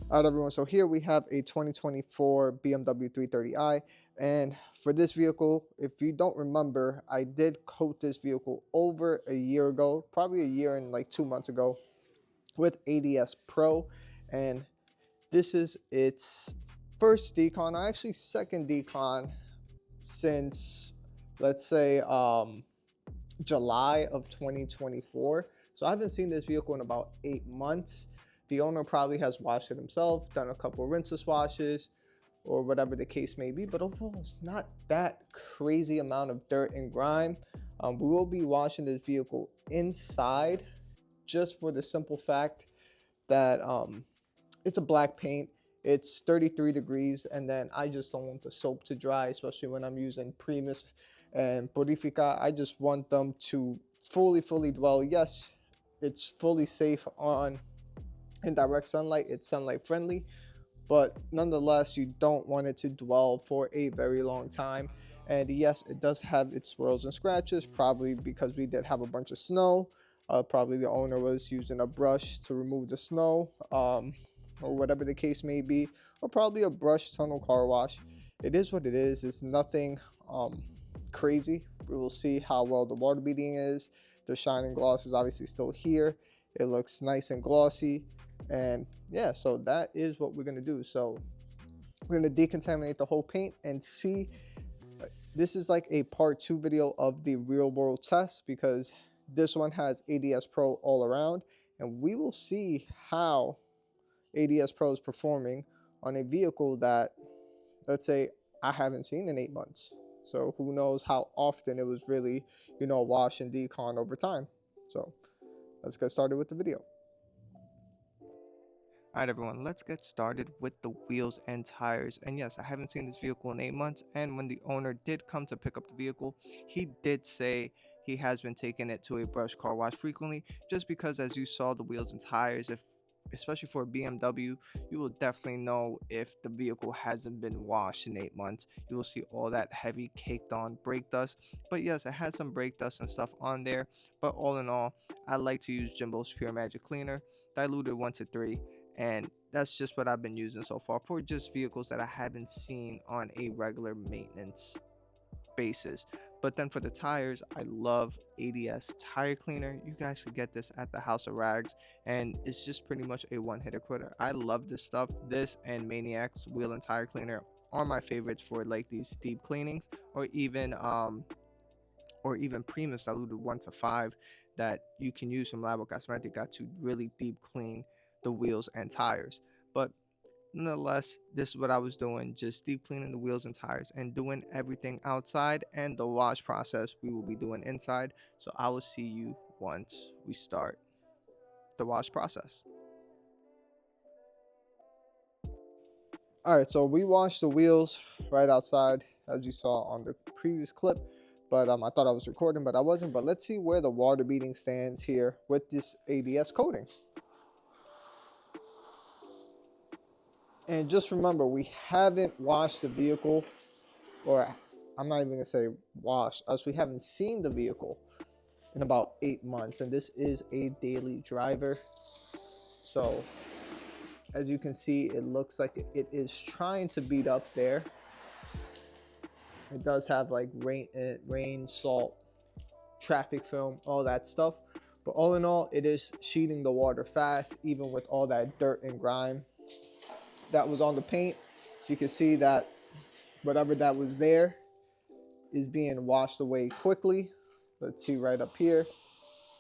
All right, everyone, so here we have a 2024 BMW 330i, and for this vehicle, if you don't remember, I did coat this vehicle over a year ago, probably a year and like 2 months ago, with ADS Pro, and this is its first decon, or actually second decon since, let's say, July of 2024. So I haven't seen this vehicle in about 8 months. The owner probably has washed it himself, done a couple of rinseless washes, or whatever the case may be, but overall it's not that crazy amount of dirt and grime. We will be washing this vehicle inside, just for the simple fact that it's a black paint. It's 33 degrees, and then I just don't want the soap to dry, especially when I'm using Primus and Purifica. I just want them to fully dwell. Yes, it's fully safe on indirect sunlight, it's sunlight friendly, but nonetheless you don't want it to dwell for a very long time. And yes, it does have its swirls and scratches, probably because we did have a bunch of snow. Probably the owner was using a brush to remove the snow, or whatever the case may be, or probably a brush tunnel car wash. It is what it is. It's nothing crazy. We will see how well the water beading is. The shine and gloss is obviously still here. It looks nice and glossy. And yeah, so that is what we're going to do. So we're going to decontaminate the whole paint and see. This is like a part 2 video of the real world test, because this one has ADS Pro all around, and we will see how ADS Pro is performing on a vehicle that, let's say, I haven't seen in 8 months. So who knows how often it was really, wash and decon over time. So let's get started with the video. Alright everyone, let's get started with the wheels and tires. And yes, I haven't seen this vehicle in 8 months, and when the owner did come to pick up the vehicle, he did say he has been taking it to a brush car wash frequently, just because, as you saw, the wheels and tires, especially for a BMW, you will definitely know if the vehicle hasn't been washed in 8 months. You will see all that heavy caked on brake dust. But yes, it has some brake dust and stuff on there, but all in all, I like to use Jimbo's Pure Magic Cleaner, diluted 1-3, and that's just what I've been using so far for just vehicles that I haven't seen on a regular maintenance basis. But then for the tires, I love ADS tire cleaner. You guys could get this at the House of Rags, and it's just pretty much a one-hitter quitter. I love this stuff. This and Maniac's wheel and tire cleaner are my favorites for like these deep cleanings, or even Primus diluted 1-5 that you can use from Labocosmetica to really deep clean the wheels and tires. But nonetheless, this is what I was doing, just deep cleaning the wheels and tires and doing everything outside, and the wash process we will be doing inside. So I will see you once we start the wash process. All right, so we washed the wheels right outside, as you saw on the previous clip, but I thought I was recording, but I wasn't. But let's see where the water beading stands here with this ADS coating. And just remember, we haven't washed the vehicle, or I'm not even gonna say wash, as we haven't seen the vehicle in about 8 months, and this is a daily driver. So as you can see, it looks like it is trying to beat up there. It does have like rain, salt, traffic film, all that stuff, but all in all, it is sheeting the water fast, even with all that dirt and grime that was on the paint. So you can see that whatever that was there is being washed away quickly. Let's see right up here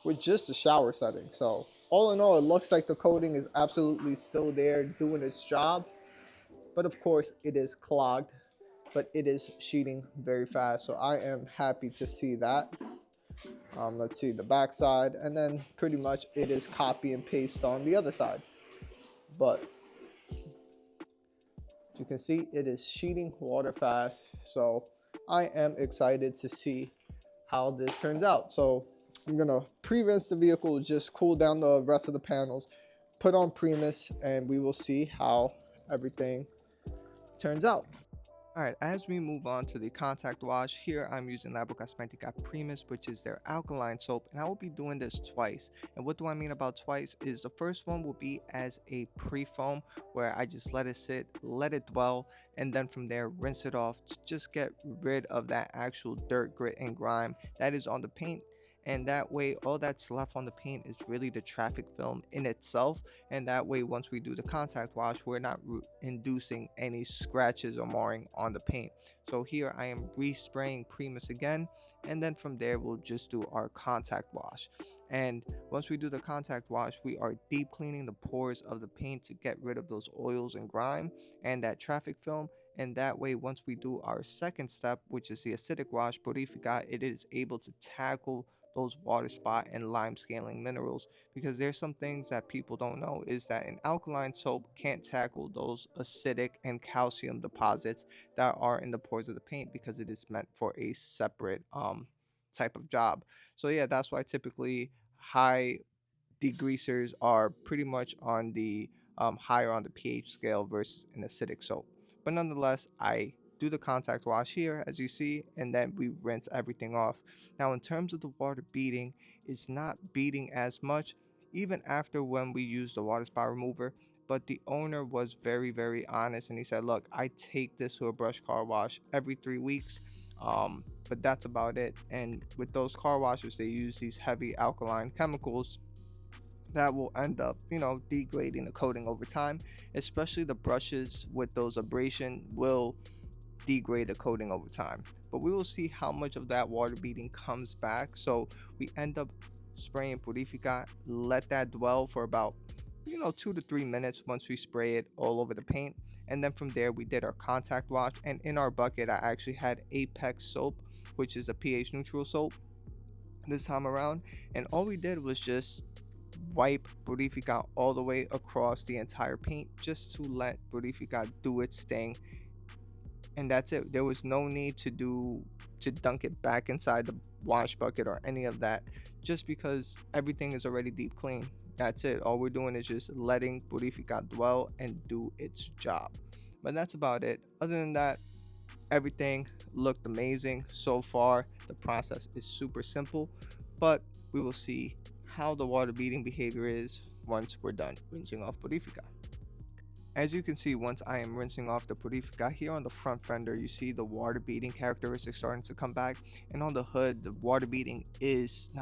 with just a shower setting. So all in all, it looks like the coating is absolutely still there doing its job, but of course it is clogged, but it is sheeting very fast. So I am happy to see that. Let's see the back side, and then pretty much it is copy and paste on the other side. But you can see it is sheeting water fast. So I am excited to see how this turns out. So I'm gonna pre-rinse the vehicle, just cool down the rest of the panels, put on Primus, and we will see how everything turns out. Alright, as we move on to the contact wash, here I'm using Labocosmetica Primus, which is their alkaline soap, and I will be doing this twice. And what do I mean about twice is the first one will be as a pre-foam, where I just let it sit, let it dwell, and then from there rinse it off to just get rid of that actual dirt, grit, and grime that is on the paint. And that way all that's left on the paint is really the traffic film in itself, and that way once we do the contact wash, we're not inducing any scratches or marring on the paint. So here I am respraying Primus again, and then from there we'll just do our contact wash. And once we do the contact wash, we are deep cleaning the pores of the paint to get rid of those oils and grime and that traffic film. And that way once we do our second step, which is the acidic wash, Purifica, it is able to tackle those water spot and lime scaling minerals, because there's some things that people don't know is that an alkaline soap can't tackle those acidic and calcium deposits that are in the pores of the paint, because it is meant for a separate type of job. So yeah, that's why typically high degreasers are pretty much on the higher on the pH scale versus an acidic soap. But nonetheless, I do the contact wash here as you see, and then we rinse everything off. Now in terms of the water beading, it's not beading as much even after when we use the water spot remover, but the owner was very honest, and he said, look, I take this to a brush car wash every 3 weeks, but that's about it. And with those car washers, they use these heavy alkaline chemicals that will end up, degrading the coating over time. Especially the brushes with those abrasion will degrade the coating over time. But we will see how much of that water beading comes back. So we end up spraying Purifica, let that dwell for about 2 to 3 minutes once we spray it all over the paint. And then from there we did our contact wash, and in our bucket I actually had Apex soap, which is a pH neutral soap this time around, and all we did was just wipe Purifica all the way across the entire paint just to let Purifica do its thing, and that's it. There was no need to dunk it back inside the wash bucket or any of that, just because everything is already deep clean. That's it. All we're doing is just letting Purifica dwell and do its job. But that's about it. Other than that, everything looked amazing so far. The process is super simple, but we will see how the water beading behavior is once we're done rinsing off Purifica. As you can see, once I am rinsing off the Purifica, here on the front fender you see the water beading characteristics starting to come back, and on the hood the water beading is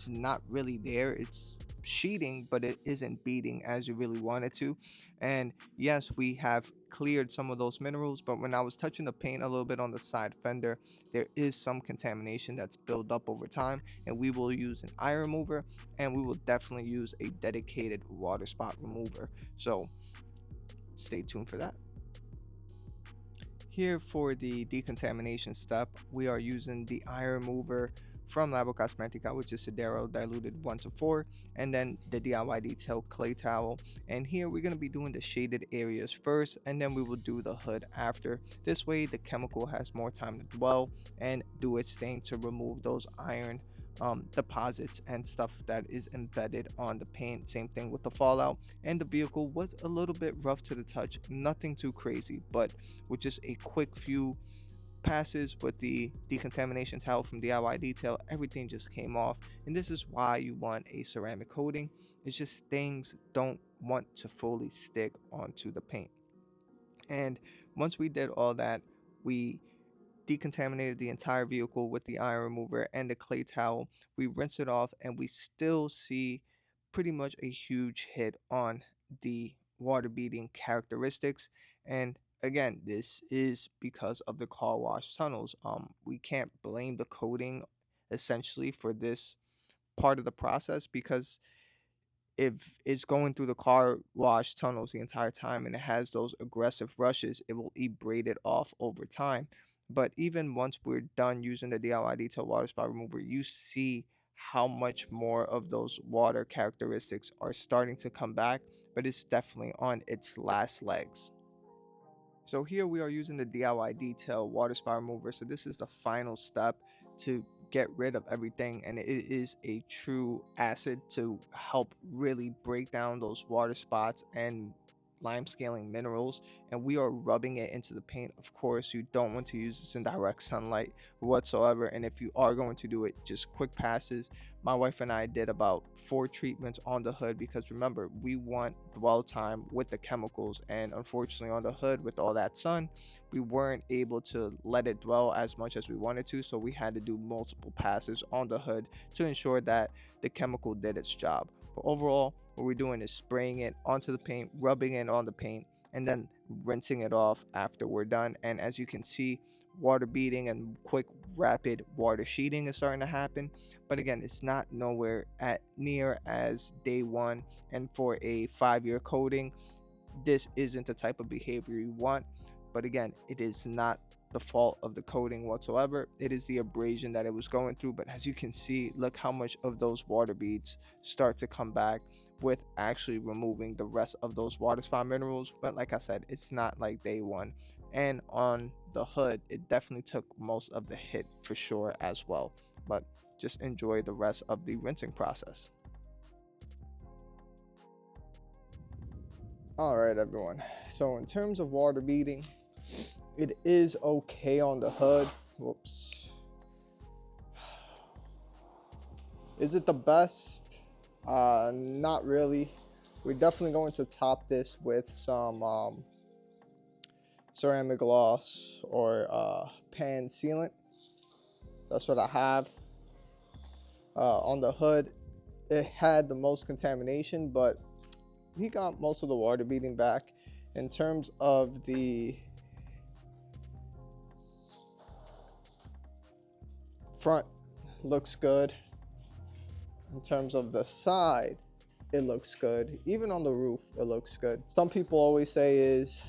not really there. It's sheeting, but it isn't beading as you really want it to. And yes, we have cleared some of those minerals, but when I was touching the paint a little bit on the side fender, there is some contamination that's built up over time, and we will use an eye remover, and we will definitely use a dedicated water spot remover. So stay tuned for that. Here for the decontamination step, we are using the eye remover from Labocosmetica, which is Nero diluted 1:4, and then the DIY detail clay towel. And here we're going to be doing the shaded areas first, and then we will do the hood after. This way the chemical has more time to dwell and do its thing to remove those iron deposits and stuff that is embedded on the paint. Same thing with the fallout. And the vehicle was a little bit rough to the touch, nothing too crazy, but with just a quick few passes with the decontamination towel from DIY detail, everything just came off. And this is why you want a ceramic coating. It's just things don't want to fully stick onto the paint. And once we did all that, we decontaminated the entire vehicle with the iron remover and the clay towel. We rinse it off, and we still see pretty much a huge hit on the water beading characteristics. And again, this is because of the car wash tunnels. We can't blame the coating essentially for this part of the process, because if it's going through the car wash tunnels the entire time and it has those aggressive rushes, it will abrade it off over time. But even once we're done using the DIY detail water spot remover, you see how much more of those water characteristics are starting to come back, but it's definitely on its last legs. So here we are using the DIY detail water spot remover. So this is the final step to get rid of everything, and it is a true acid to help really break down those water spots and lime scaling minerals, and we are rubbing it into the paint. Of course, you don't want to use this in direct sunlight whatsoever, and if you are going to do it, just quick passes. My wife and I did about 4 treatments on the hood, because remember, we want dwell time with the chemicals, and unfortunately on the hood with all that sun, we weren't able to let it dwell as much as we wanted to, so we had to do multiple passes on the hood to ensure that the chemical did its job. But overall, what we're doing is spraying it onto the paint, rubbing it on the paint, and then rinsing it off after we're done. And as you can see, water beading and quick rapid water sheeting is starting to happen. But again, it's not nowhere at near as day one, and for a 5-year coating, this isn't the type of behavior you want. But again, it is not the fault of the coating whatsoever. It is the abrasion that it was going through. But as you can see, look how much of those water beads start to come back with actually removing the rest of those water spot minerals. But like I said, it's not like day one. And on the hood, it definitely took most of the hit for sure as well. But just enjoy the rest of the rinsing process. All right, everyone, so in terms of water beading, it is okay on the hood. Whoops. Is it the best? Not really. We're definitely going to top this with some ceramic gloss or pan sealant. That's what I have. On the hood, it had the most contamination, but he got most of the water beading back. In terms of the front, looks good. In terms of the side, it looks good. Even on the roof, it looks good. Some people always say is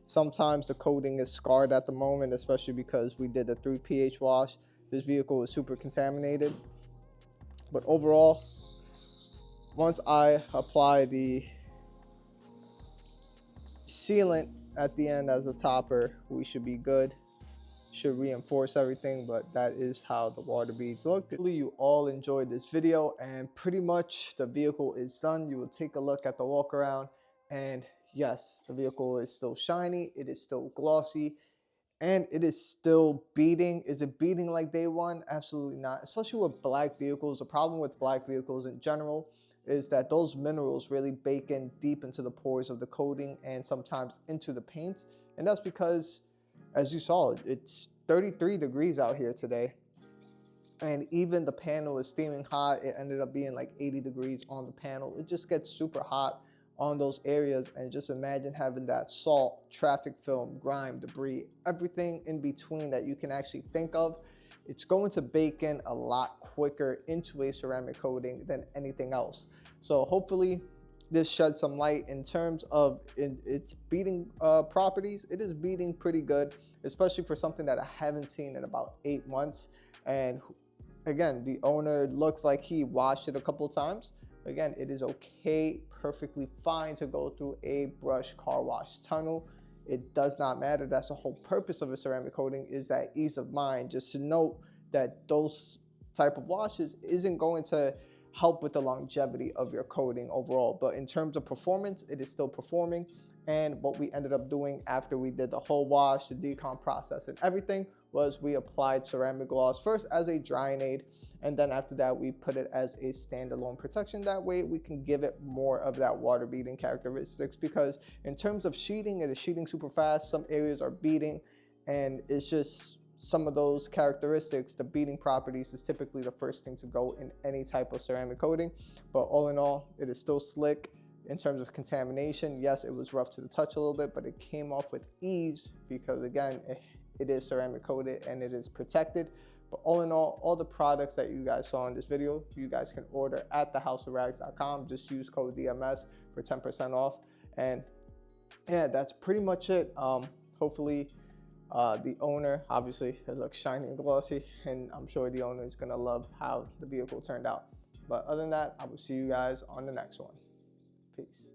sometimes the coating is scarred at the moment, especially because we did a 3 pH wash. This vehicle is super contaminated. But overall, once I apply the sealant at the end as a topper, we should be good. Should reinforce everything, but that is how the water beads look. Hopefully you all enjoyed this video, and pretty much the vehicle is done. You will take a look at the walk around, and yes, the vehicle is still shiny, it is still glossy, and it is still beading. Is it beading like day one? Absolutely not, especially with black vehicles. The problem with black vehicles in general is that those minerals really bake in deep into the pores of the coating and sometimes into the paint. And that's because, as you saw, it's 33 degrees out here today. And even the panel is steaming hot. It ended up being like 80 degrees on the panel. It just gets super hot on those areas. And just imagine having that salt, traffic film, grime, debris, everything in between that you can actually think of. It's going to bake in a lot quicker into a ceramic coating than anything else. So hopefully this sheds some light in terms of its beading properties. It is beading pretty good, especially for something that I haven't seen in about 8 months. And again, the owner looks like he washed it a couple of times. Again, it is okay, perfectly fine to go through a brush car wash tunnel. It does not matter. That's the whole purpose of a ceramic coating, is that ease of mind. Just to note that those type of washes isn't going to help with the longevity of your coating overall. But in terms of performance, it is still performing. And what we ended up doing after we did the whole wash, the decon process and everything, was we applied ceramic gloss first as a drying aid. And then after that, we put it as a standalone protection. That way we can give it more of that water beading characteristics, because in terms of sheeting, it is sheeting super fast. Some areas are beading, and it's just some of those characteristics. The beading properties is typically the first thing to go in any type of ceramic coating. But all in all, it is still slick. In terms of contamination, yes, it was rough to the touch a little bit, but it came off with ease because, again, it is ceramic coated and it is protected. But all in all the products that you guys saw in this video, you guys can order at thehouseofrags.com. Just use code DMS for 10% off. And yeah, that's pretty much it. Hopefully the owner, obviously it looks shiny and glossy, and I'm sure the owner is gonna love how the vehicle turned out. But other than that, I will see you guys on the next one. Peace.